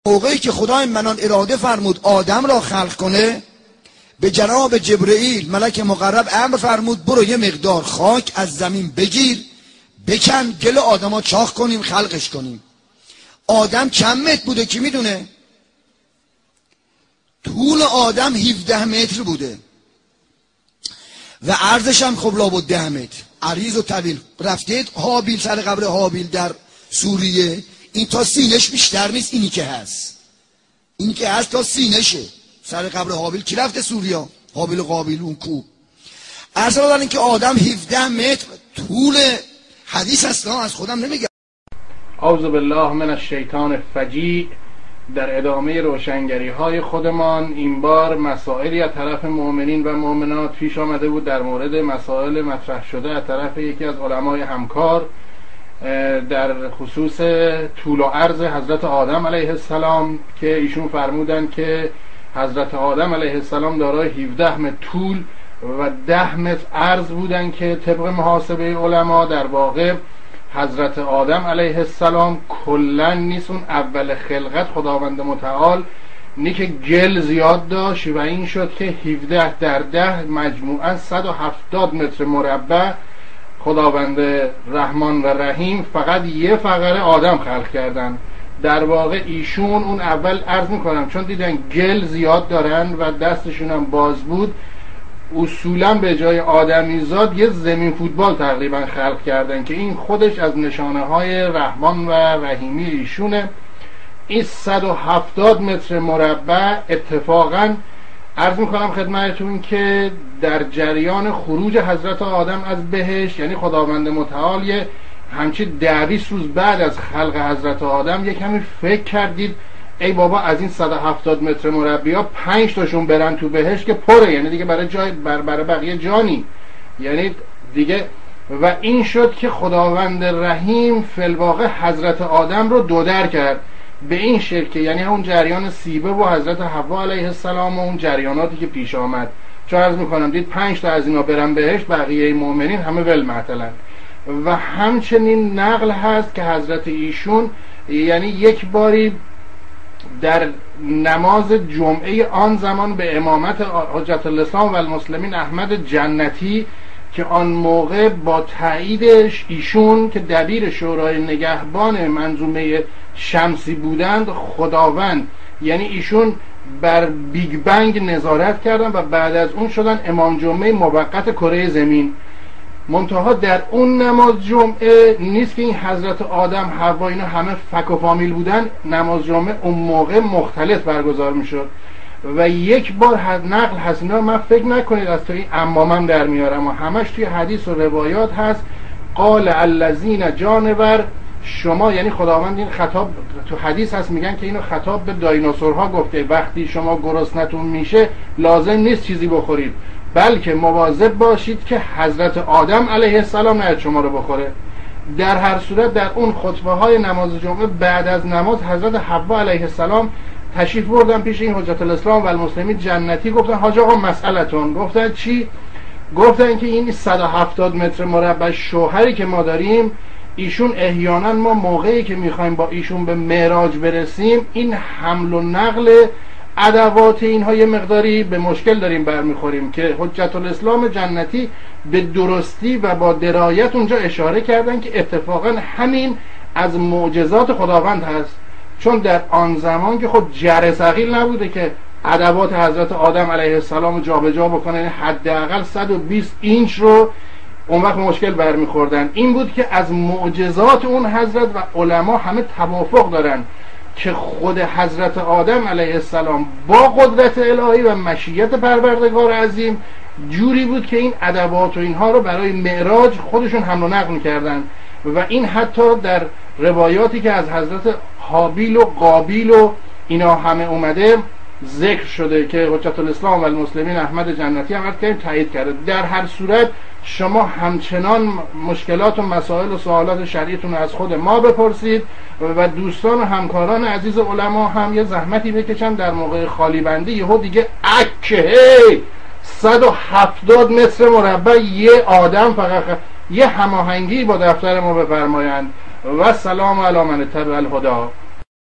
موقعی که خدای منان اراده فرمود آدم را خلق کنه، به جناب جبرئیل ملک مقرب امر فرمود برو یه مقدار خاک از زمین بگیر، بکن، گل آدما چاق کنیم، خلقش کنیم. آدم چند متر بوده کی میدونه؟ طول آدم 17 متر بوده و عرضش هم خب لابد 10 متر، عریض و طویل. رفتید هابیل سر قبر هابیل در سوریه، این تا سینش بیشتر نیست، اینی که هست، اینی که هست تا سینشه. سر قبر هابیل کی رفته سوریا؟ هابیل و قابیل اون کو. اصلا دارن این که آدم 17 متر طول حدیث اصلا از خودم نمیگه. اعوذ بالله من الشیطان الرجیم. در ادامه روشنگری های خودمان این بار مسائلی از طرف مؤمنین و مؤمنات پیش آمده بود در مورد مسائل مطرح شده از طرف یکی از علمای همکار در خصوص طول و عرض حضرت آدم علیه السلام، که ایشون فرمودن که حضرت آدم علیه السلام دارای 17 متر طول و 10 متر عرض بودن که طبق محاسبه علما در واقع حضرت آدم علیه السلام کلن نیست اون اول خلقت خداوند متعال نی که گل زیاد داشت و این شد که 17 در 10 مجموعا 170 متر مربع خداوند رحمان و رحیم فقط یه فقره آدم خلق کردن. در واقع ایشون اون اول عرض میکنم چون دیدن گل زیاد دارن و دستشون هم باز بود، اصولا به جای آدمیزاد یه زمین فوتبال تقریبا خلق کردن که این خودش از نشانه های رحمان و رحیمی ایشونه. این 170 متر مربع اتفاقا عرض میکنم خدمتتون که در جریان خروج حضرت آدم از بهشت، یعنی خداوند متعال یه همچی 20 روز بعد از خلق حضرت آدم یه کمی فکر کردید ای بابا از این 170 متر مربع 5 تاشون برن تو بهشت که پره، یعنی دیگه برای جای برای بقیه جانی، یعنی دیگه. و این شد که خداوند رحیم فی الواقع حضرت آدم رو دودر کرد به این شکل، یعنی اون جریان سیبه و حضرت حوا علیه السلام و اون جریاناتی که پیش آمد، چون عرض میکنم دید 5 تا از اینا برن بهشت، بقیه مؤمنین همه ول معطلن. و همچنین نقل هست که حضرت ایشون یعنی یک باری در نماز جمعه آن زمان به امامت حجت الاسلام و المسلمین احمد جنتی که آن موقع با تاییدش ایشون که دبیر شورای نگهبان منظومه شمسی بودند، خداوند یعنی ایشون بر بیگ بنگ نظارت کردن و بعد از اون شدن امام جمعه موقت کره زمین. منتها در اون نماز جمعه نیست که این حضرت آدم حوا اینا همه فک و فامیل بودن، نماز جمعه اون موقع مختلف برگزار میشد و یک بار نقل هست، اینا من فکر نکنید از توی امامم در میارم و همش توی حدیث و روایات هست، قال الذین جانور شما، یعنی خداوند این خطاب تو حدیث هست میگن که اینو خطاب به دایناسورها گفته، وقتی شما گرسنتون میشه لازم نیست چیزی بخورید بلکه مواظب باشید که حضرت آدم علیه السلام نه شما رو بخوره. در هر صورت در اون خطبه های نماز جمعه بعد از نماز حضرت حوا علیه السلام تشریف بردن پیش این حجت الاسلام و المسلمین جنتی، گفتن حاج آقا مسئلتون. گفتن چی؟ گفتن که این 170 متر مربع شوهری که ما داریم ایشون احیانا ما موقعی که میخوایم با ایشون به معراج برسیم این حمل و نقل ادوات اینها یه مقداری به مشکل داریم برمیخوریم، که حجت الاسلام جنتی به درستی و با درایت اونجا اشاره کردن که اتفاقا همین از معجزات خداوند هست، چون در آن زمان که خود جره ثقیل نبوده که ادوات حضرت آدم علیه السلام جابجا بکنه، حداقل 120 اینچ رو اون وقت مشکل برمیخوردن. این بود که از معجزات اون حضرت و علما همه توافق دارن که خود حضرت آدم علیه السلام با قدرت الهی و مشیت پروردگار عظیم جوری بود که این ادوات و اینها رو برای معراج خودشون حمل و نقل می‌کردن و این حتی در روایاتی که از حضرت هابیل و قابیل و اینا همه اومده ذکر شده که حجت الاسلام و المسلمین احمد جنتی هم تایید کرده. در هر صورت شما همچنان مشکلات و مسائل و سوالات شرعیتون از خود ما بپرسید و دوستان و همکاران عزیز علما هم یه زحمتی بکشن در موقع خالی بندی یهو دیگه 170 متر مربع یه آدم فقط یه هماهنگی با دفتر ما بفرمایند. و سلام علی من اتبع الهدی.